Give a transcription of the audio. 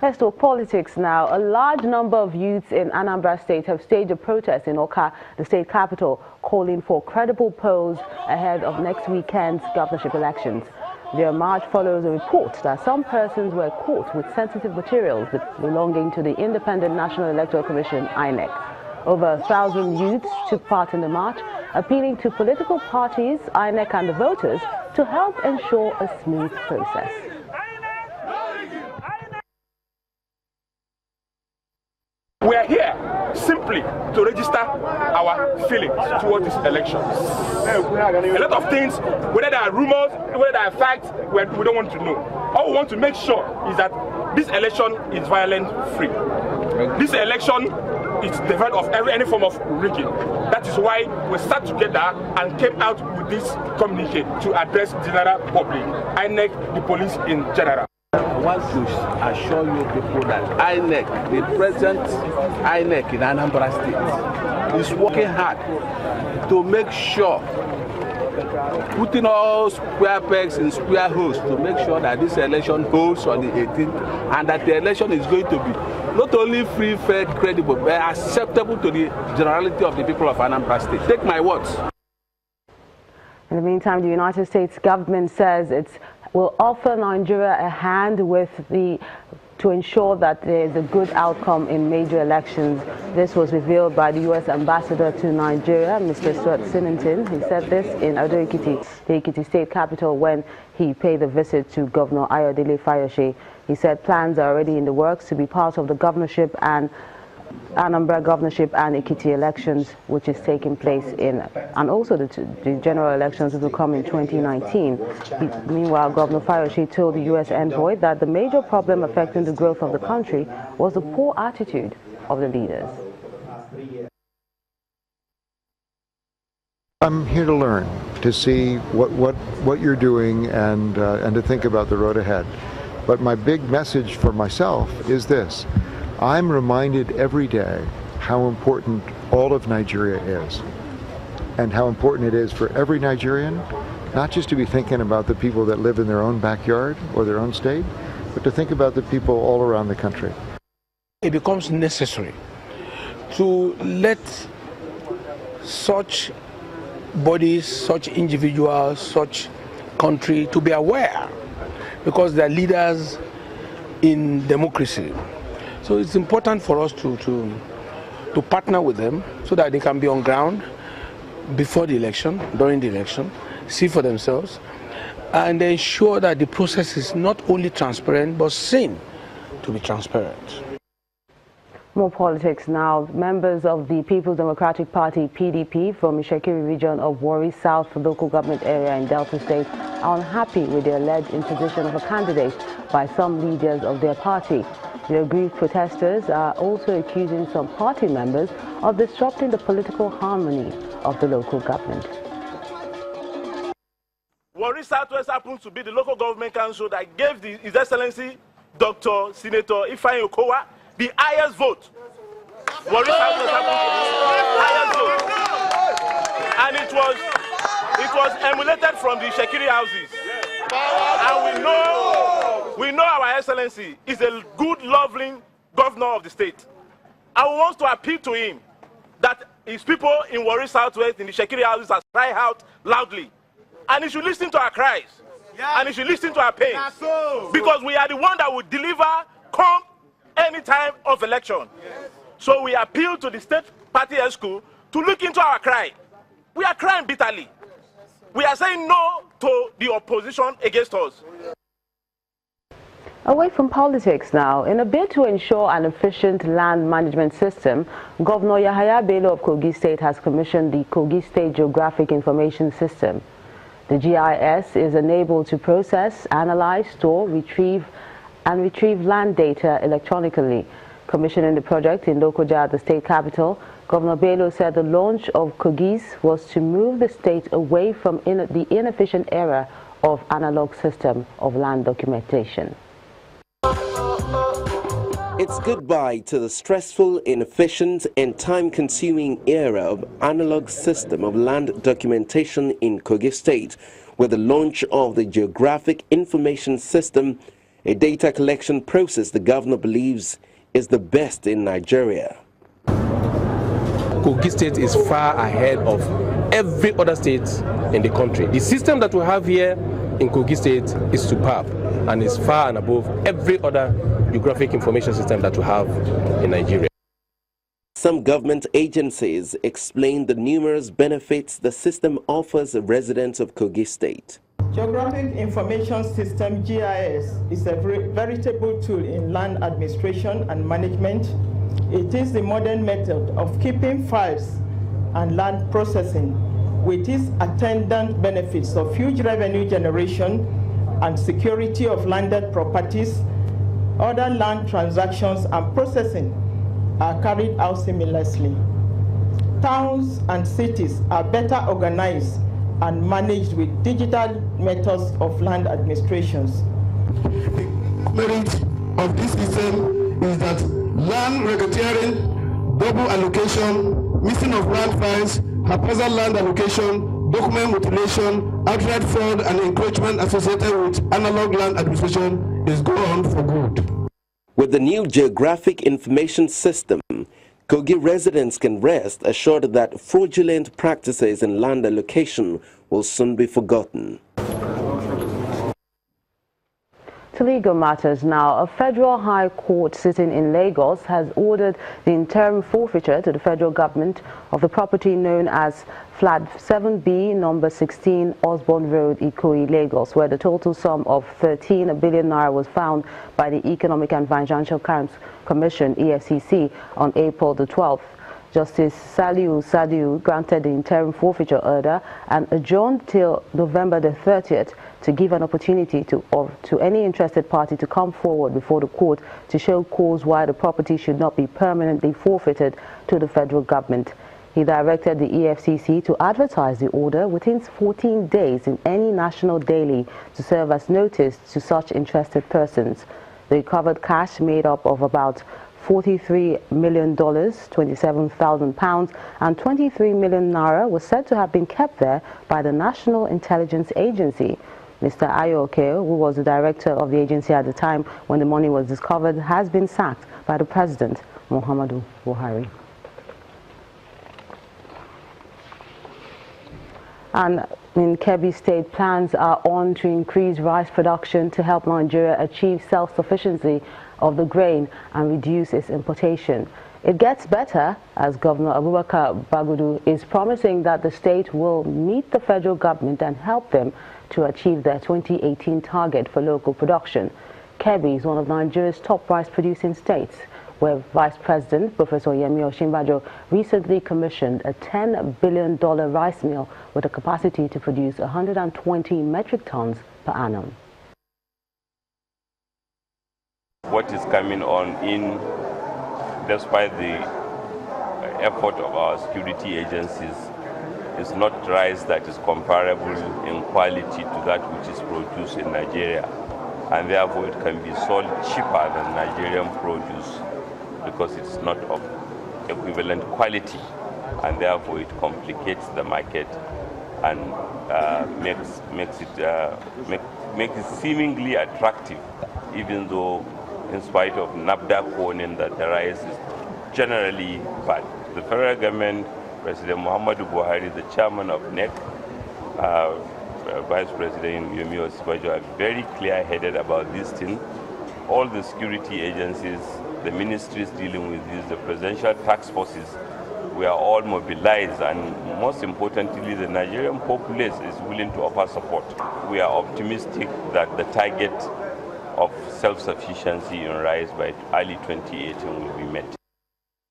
Let's talk politics now. A large number of youths in Anambra State have staged a protest in Awka, the state capital, calling for credible polls ahead of next weekend's governorship elections. Their march follows a report that some persons were caught with sensitive materials belonging to the Independent National Electoral Commission, INEC. Over 1,000 youths took part in the march, appealing to political parties, INEC and the voters to help ensure a smooth process. We are here simply to register our feelings towards these elections. A lot of things, whether there are rumors, whether there are facts, we don't want to know. All we want to make sure is that this election is violence-free. This election is devoid of any form of rigging. That is why we sat together and came out with this communique to address the general public, INEC, the police in general. I want to assure you people that INEC, the present INEC in Anambra State, is working hard to make sure, putting all square pegs in square holes to make sure that this election holds on the 18th and that the election is going to be not only free, fair, credible, but acceptable to the generality of the people of Anambra State. Take my words. In the meantime, the United States government says it will offer Nigeria a hand to ensure that there is a good outcome in major elections. This was revealed by the U.S. ambassador to Nigeria, Mr. Stuart Sinington. He said this in Ado-Ekiti, the Ekiti state capital, when he paid a visit to Governor Ayodele Fayose. He said plans are already in the works to be part of the governorship and Anambra governorship and Ekiti elections, which is taking place and also the general elections which will come in 2019. Meanwhile, Governor Fayose told the U.S. envoy that the major problem affecting the growth of the country was the poor attitude of the leaders. I'm here to learn, to see what you're doing and to think about the road ahead. But my big message for myself is this. I'm reminded every day how important all of Nigeria is and how important it is for every Nigerian, not just to be thinking about the people that live in their own backyard or their own state, but to think about the people all around the country. It becomes necessary to let such bodies, such individuals, such country to be aware, because they're leaders in democracy. So it's important for us to partner with them so that they can be on ground before the election, during the election, see for themselves, and ensure that the process is not only transparent but seen to be transparent. More politics now. Members of the People's Democratic Party, PDP, from Ishekiri region of Warri South local government area in Delta State are unhappy with the alleged imposition of a candidate by some leaders of their party. The aggrieved protesters are also accusing some party members of disrupting the political harmony of the local government. Warri Southwest happens to be the local government council that gave His Excellency Dr. Senator Ifeanyi Okowa the highest vote. Warri Southwest happens to be the highest vote. And it was emulated from the Shekiri houses. And we know our Excellency is a good, lovely governor of the state. And we want to appeal to him that his people in Warri Southwest, in the Shekiri houses, are crying out loudly. And he should listen to our cries. Yeah. And he should listen to our pains. Because we are the one that will deliver come any time of election. Yes. So we appeal to the state party school to look into our cry. We are crying bitterly. We are saying no to the opposition against us. Away from politics now, in a bid to ensure an efficient land management system, Governor Yahaya Bello of Kogi State has commissioned the Kogi State Geographic Information System. The GIS is enabled to process, analyze, store, retrieve land data electronically. Commissioning the project in Lokoja, the state capital, Governor Bello said the launch of Kogis was to move the state away from the inefficient era of analog system of land documentation. It's goodbye to the stressful, inefficient and time-consuming era of analog system of land documentation in Kogi State, with the launch of the Geographic Information System a data collection process the governor believes is the best in Nigeria. Kogi State is far ahead of every other state in the country. The system that we have here in Kogi State is superb and is far and above every other geographic information system that we have in Nigeria. Some government agencies explain the numerous benefits the system offers residents of Kogi State. Geographic Information System, GIS, is a veritable tool in land administration and management. It is the modern method of keeping files and land processing with its attendant benefits of huge revenue generation and security of landed properties. Other land transactions and processing are carried out seamlessly. Towns and cities are better organized and managed with digital methods of land administrations. The merit of this system is that land racketeering, double allocation, missing of land files, haphazard land allocation, document mutilation, outright fraud and encroachment associated with analog land administration is gone for good. With the new geographic information system, Kogi residents can rest assured that fraudulent practices in land allocation will soon be forgotten. To legal matters now, a federal high court sitting in Lagos has ordered the interim forfeiture to the federal government of the property known as Flat 7B, number 16, Osborne Road, Ikoyi, Lagos, where the total sum of 13 billion naira was found by the Economic and Financial Crimes Commission, EFCC, on April the 12th. Justice Saliu granted the interim forfeiture order and adjourned till November the 30th to give an opportunity to any interested party to come forward before the court to show cause why the property should not be permanently forfeited to the federal government. He directed the EFCC to advertise the order within 14 days in any national daily to serve as notice to such interested persons. The recovered cash, made up of about $43 million, 27,000 pounds, and 23 million naira, was said to have been kept there by the National Intelligence Agency. Mr. Ayoke, who was the director of the agency at the time when the money was discovered, has been sacked by the President, Muhammadu Buhari. And in Kebbi State, plans are on to increase rice production to help Nigeria achieve self-sufficiency of the grain and reduce its importation. It gets better as Governor Abubakar Bagudu is promising that the state will meet the federal government and help them to achieve their 2018 target for local production. Kebbi is one of Nigeria's top rice-producing states, where Vice President Professor Yemi Osinbajo recently commissioned a $10 billion rice mill with a capacity to produce 120 metric tons per annum. What is coming on in, despite the effort of our security agencies, is not rice that is comparable in quality to that which is produced in Nigeria, and therefore it can be sold cheaper than Nigerian produce because it's not of equivalent quality, and therefore it complicates the market and makes it seemingly attractive, even though in spite of NAFDAC warning that the rice is generally bad. The federal government, President Muhammadu Buhari, the chairman of NEC, Vice President Yemi Osinbajo, are very clear-headed about this thing. All the security agencies, the ministries dealing with this, the presidential task forces, we are all mobilized, and most importantly, the Nigerian populace is willing to offer support. We are optimistic that the target of self-sufficiency in rice by early 2018 will be met.